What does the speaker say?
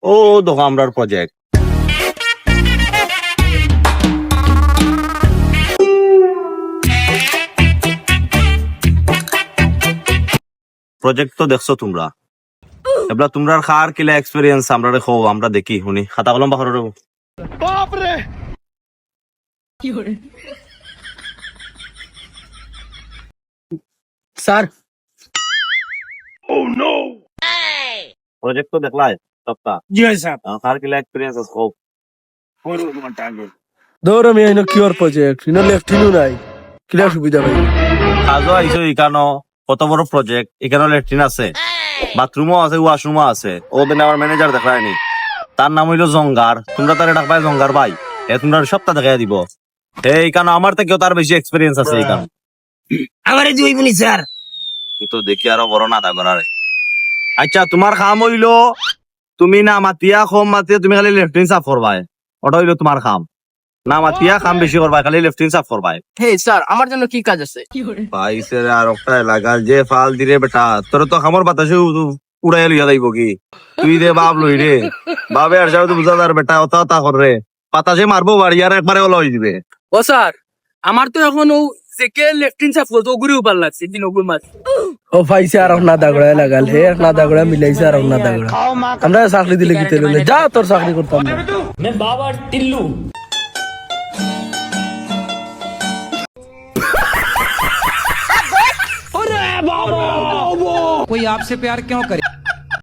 ও দেখো আমরার project project তো দেখছো তোমরা এবার তোমরা খার কিলা এক্সপেরিয়েন্স আমরা রেখো আমরা দেখি শুনি খাতা কলম বাখর স্যার প্রজেক্ট তো দেখলাই সপ্তাহ জি ভাই স্যার খার কিলা এক্সপেরিয়েন্স আছে হোক দৌড় আমি এনে কিওর প্রজেক্ট ইনো লেফটিনও নাই কিলা সুবিধা ভাই কাজও আইসো এখানো কত বড় প্রজেক্ট এখানে ল্যাট্রিন আছে বাথরুমও আছে ওয়াশরুমও আছে ও দিন আমার ম্যানেজার দেখায়নি তার নাম হইলো জঙ্গার তোমরা তারে ডাকবাই জঙ্গার ভাই এ তোমরা সপ্তাহ দেখাই দিব এই কারণ আমার থেকেও তার বেশি এক্সপেরিয়েন্স আছে এই কারণ আমারে দিবনি স্যার তো দেখি আরো বড় না দাগরারে আচ্ছা তোমার কাম হইলো তুমি না মাতিয়া কম মাতিয়া তুমি খালি লেফটিন সাফ করবাই ওটা হইলো তোমার কাম না মাতিয়া কাম বেশি করবাই খালি লেফটিন সাফ করবাই হে স্যার আমার জন্য কি কাজ আছে পাইছে আর একটা এলাকার যে ফাল দিরে বেটা তোর তো খামর বাতাসে উড়াই লইয়া যাইব কি তুই রে বাপ লই রে বাবে আর যাও তো বুঝাদার বেটা ওটা তা কর রে বাতাসে মারবো বাড়ি আর একবারে লই দিবে ও স্যার আমার তো এখন ও সেকে লেফটিন সাফ করতে ওগুরি উপর লাগছে দিন ওগুর মাছ ও ভাইছে আর না দাগড়া লাগাল হে না দাগড়া মিলাইছে আর না দাগড়া আমরা চাকরি দিলে কি তেলে যা তোর চাকরি করতাম না मैं बाबा टिल्लू कोई आपसे प्यार क्यों करे।